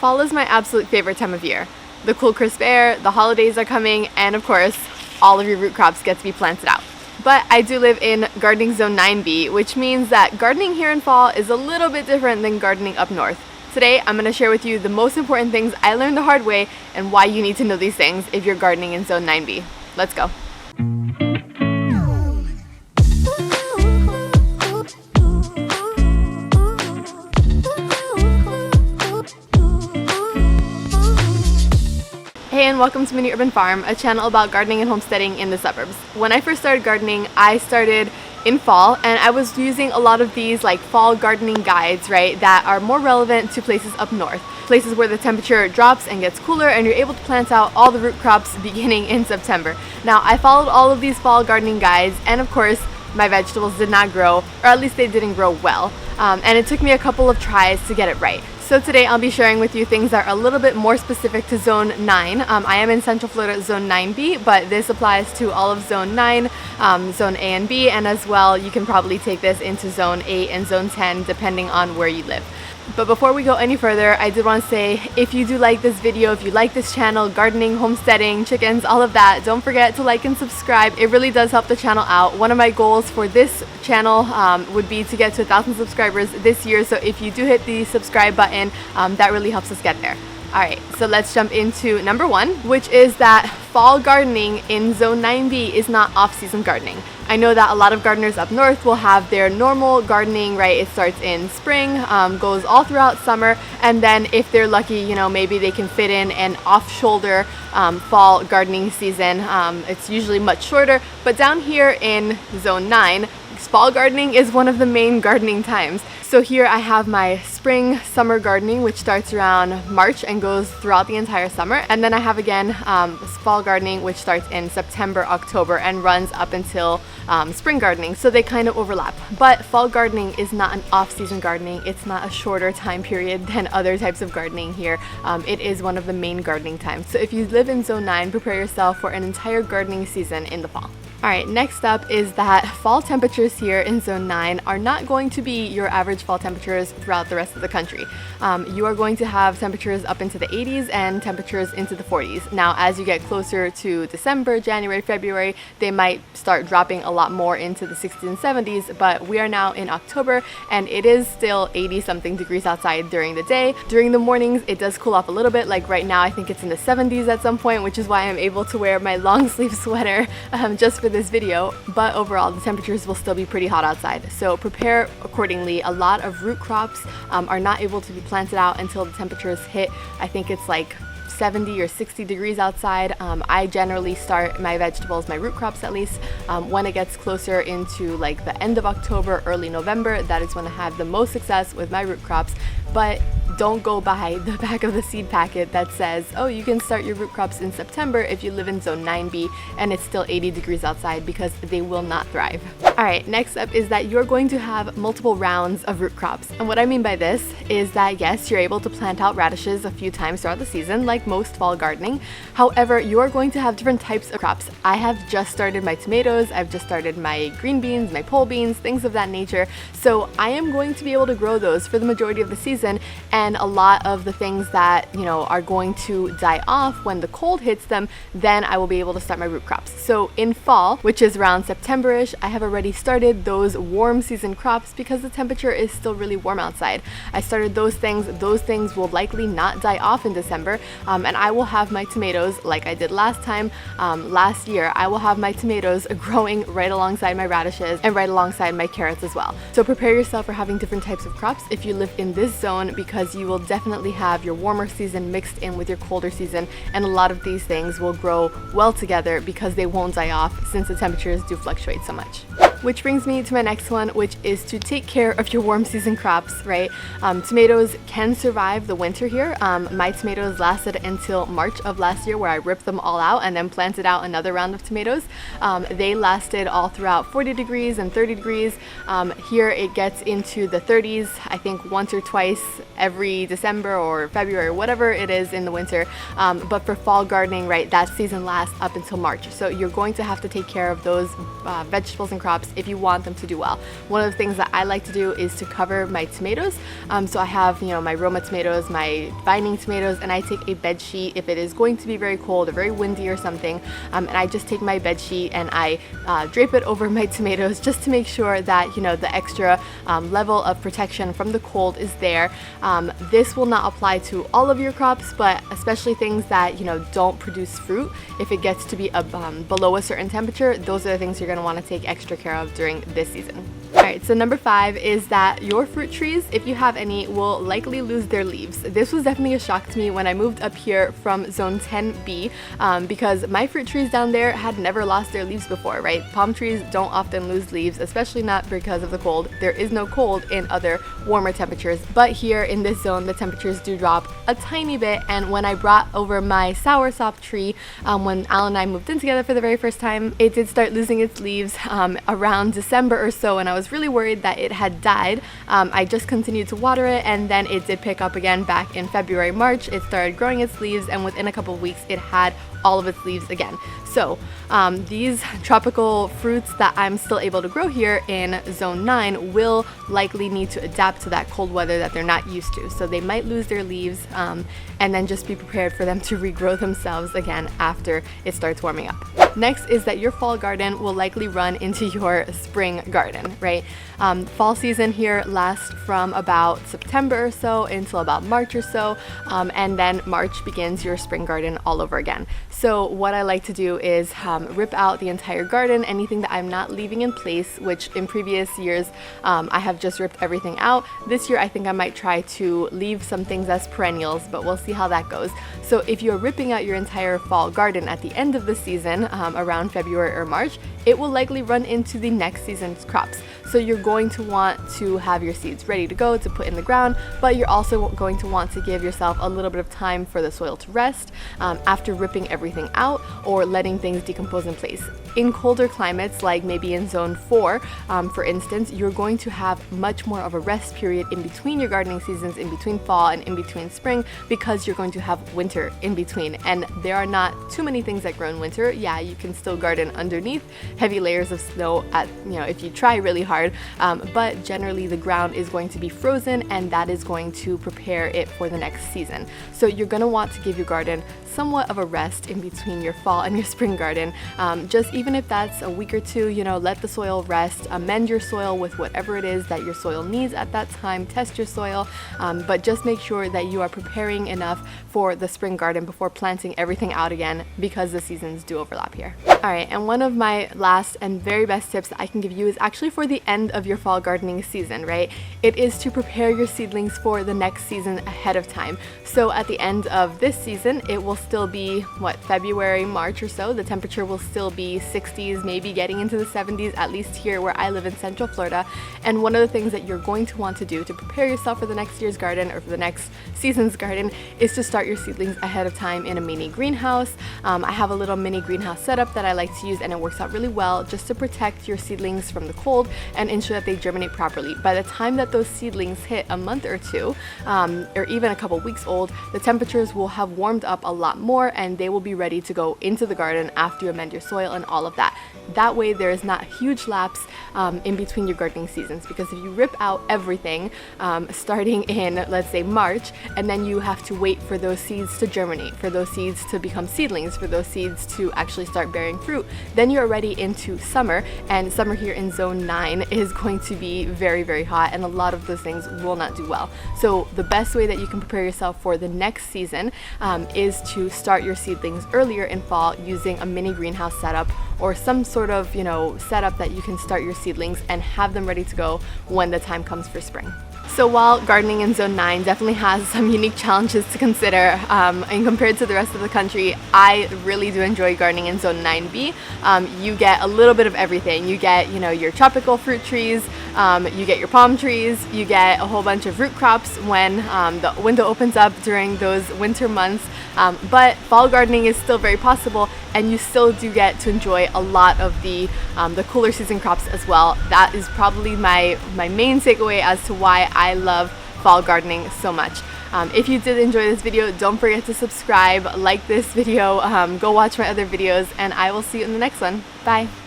Fall is my absolute favorite time of year. The cool crisp air, the holidays are coming, and of course, all of your root crops get to be planted out. But I do live in gardening zone 9B, which means that gardening here in fall is a little bit different than gardening up north. Today, I'm going to share with you the most important things I learned the hard way and why you need to know these things if you're gardening in zone 9B. Let's go. Hey and welcome to Mini Urban Farm, a channel about gardening and homesteading in the suburbs. When I first started gardening, I started in fall and I was using a lot of these like fall gardening guides, right, that are more relevant to places up north. Places where the temperature drops and gets cooler and you're able to plant out all the root crops beginning in September. Now, I followed all of these fall gardening guides and of course, my vegetables did not grow, or at least they didn't grow well. And it took me a couple of tries to get it right. So today I'll be sharing with you things that are a little bit more specific to Zone 9. I am in Central Florida Zone 9B, but this applies to all of Zone 9, Zone A and B, and as well you can probably take this into Zone 8 and Zone 10 depending on where you live. But before we go any further, I did want to say, if you do like this video, if you like this channel, gardening, homesteading, chickens, all of that, don't forget to like and subscribe. It really does help the channel out. One of my goals for this channel would be to get to 1,000 subscribers this year. So if you do hit the subscribe button, that really helps us get there. Alright, so let's jump into number one, which is that fall gardening in Zone 9B is not off-season gardening. I know that a lot of gardeners up north will have their normal gardening, right? It starts in spring, goes all throughout summer, and then if they're lucky, you know, maybe they can fit in an off-shoulder fall gardening season. It's usually much shorter, but down here in Zone 9, fall gardening is one of the main gardening times. So here I have my spring summer gardening, which starts around March and goes throughout the entire summer. And then I have again fall gardening, which starts in September, October, and runs up until spring gardening. So they kind of overlap. But fall gardening is not an off-season gardening. It's not a shorter time period than other types of gardening here. It is one of the main gardening times. So if you live in Zone 9, prepare yourself for an entire gardening season in the fall. Alright, next up is that fall temperatures here in Zone 9 are not going to be your average fall temperatures throughout the rest of the country. You are going to have temperatures up into the 80s and temperatures into the 40s. Now, as you get closer to December, January, February, they might start dropping a lot more into the 60s and 70s, but we are now in October and it is still 80-something degrees outside during the day. During the mornings, it does cool off a little bit. Like right now, I think it's in the 70s at some point, which is why I'm able to wear my long sleeve sweater just for this video, but overall the temperatures will still be pretty hot outside, so prepare accordingly. A lot of root crops are not able to be planted out until the temperatures hit, I think it's like 70 or 60 degrees outside. I generally start my vegetables, my root crops at least, when it gets closer into like the end of October, early November. That is when I have the most success with my root crops. But don't go by the back of the seed packet that says, oh, you can start your root crops in September if you live in Zone 9B and it's still 80 degrees outside, because they will not thrive. Alright, next up is that you're going to have multiple rounds of root crops. And what I mean by this is that yes, you're able to plant out radishes a few times throughout the season, like most fall gardening. However, you are going to have different types of crops. I have just started my tomatoes, I've just started my green beans, my pole beans, things of that nature. So I am going to be able to grow those for the majority of the season, and a lot of the things that, you know, are going to die off when the cold hits them, then I will be able to start my root crops. So in fall, which is around September-ish, I have already started those warm season crops because the temperature is still really warm outside. I started those things. Those things will likely not die off in December, and I will have my tomatoes like I did last time, last year. I will have my tomatoes growing right alongside my radishes and right alongside my carrots as well. So prepare yourself for having different types of crops if you live in this zone, because you will definitely have your warmer season mixed in with your colder season, and a lot of these things will grow well together because they won't die off since the temperatures do fluctuate so much. Which brings me to my next one, which is to take care of your warm season crops, right? Tomatoes can survive the winter here. My tomatoes lasted until March of last year, where I ripped them all out and then planted out another round of tomatoes. They lasted all throughout 40 degrees and 30 degrees. Here it gets into the 30s, I think once or twice every December or February, whatever it is in the winter. But for fall gardening, right, that season lasts up until March. So you're going to have to take care of those vegetables and crops if you want them to do well. One of the things that I like to do is to cover my tomatoes. So I have, my Roma tomatoes, my Vining tomatoes, and I take a bed sheet if it is going to be very cold or very windy or something, and I just take my bed sheet and I drape it over my tomatoes just to make sure that, the extra level of protection from the cold is there. This will not apply to all of your crops, but especially things that, don't produce fruit. If it gets to be below a certain temperature, those are the things you're going to want to take extra care of during this season. Alright, so number 5 is that your fruit trees, if you have any, will likely lose their leaves. This was definitely a shock to me when I moved up here from zone 10B, because my fruit trees down there had never lost their leaves before, right? Palm trees don't often lose leaves, especially not because of the cold. There is no cold in other warmer temperatures, but here in this zone, the temperatures do drop a tiny bit, and when I brought over my soursop tree, when Alan and I moved in together for the very first time, it did start losing its leaves around December or so, and I was really worried that it had died. I just continued to water it, and then it did pick up again back in February, March. It started growing its leaves, and within a couple of weeks it had all of its leaves again. So these tropical fruits that I'm still able to grow here in zone 9 will likely need to adapt to that cold weather that they're not used to. So they might lose their leaves, and then just be prepared for them to regrow themselves again after it starts warming up. Next is that your fall garden will likely run into your spring garden, right? Fall season here lasts from about September or so until about March or so, and then March begins your spring garden all over again. So what I like to do is rip out the entire garden, anything that I'm not leaving in place, which in previous years I have just ripped everything out. This year I think I might try to leave some things as perennials, but we'll see how that goes. So if you're ripping out your entire fall garden at the end of the season, around February or March, it will likely run into the next season's crops. So you're going to want to have your seeds ready to go to put in the ground, but you're also going to want to give yourself a little bit of time for the soil to rest after ripping everything out or letting things decompose in place. In colder climates, like maybe in zone 4, for instance, you're going to have much more of a rest period in between your gardening seasons, in between fall and in between spring, because you're going to have winter in between. And there are not too many things that grow in winter. Yeah, you can still garden underneath heavy layers of snow if you try really hard, but generally the ground is going to be frozen, and that is going to prepare it for the next season. So you're going to want to give your garden somewhat of a rest in between your fall and your spring garden. Just even if that's a week or two, let the soil rest, amend your soil with whatever it is that your soil needs at that time, test your soil, but just make sure that you are preparing enough for the spring garden before planting everything out again, because the seasons do overlap here. Alright, and one of my last and very best tips that I can give you is actually for the end of your fall gardening season, right? It is to prepare your seedlings for the next season ahead of time. So at the end of this season, it will still be, February, March or so. The temperature will still be 60s, maybe getting into the 70s, at least here where I live in Central Florida. And one of the things that you're going to want to do to prepare yourself for the next year's garden or for the next season's garden is to start your seedlings ahead of time in a mini greenhouse. I have a little mini greenhouse setup that I like to use, and it works out really well just to protect your seedlings from the cold and ensure that they germinate properly. By the time that those seedlings hit a month or two, or even a couple weeks old, the temperatures will have warmed up a lot more, and they will be ready to go into the garden after you amend your soil and all of that. That way there is not a huge lapse in between your gardening seasons, because if you rip out everything starting in, let's say, March, and then you have to wait for those seeds to germinate, for those seeds to become seedlings, for those seeds to actually start bearing fruit, then you're already into summer, and summer here in zone 9 is going to be very, very hot, and a lot of those things will not do well. So the best way that you can prepare yourself for the next season is to start your seedlings earlier in fall using a mini greenhouse setup or some sort of, setup that you can start your seedlings and have them ready to go when the time comes for spring. So while gardening in Zone 9 definitely has some unique challenges to consider, and compared to the rest of the country, I really do enjoy gardening in Zone 9B. You get a little bit of everything. You get, your tropical fruit trees, you get your palm trees, you get a whole bunch of root crops when the window opens up during those winter months. But fall gardening is still very possible, and you still do get to enjoy a lot of the cooler season crops as well. That is probably my main takeaway as to why I love fall gardening so much. If you did enjoy this video, don't forget to subscribe, like this video, go watch my other videos, and I will see you in the next one. Bye!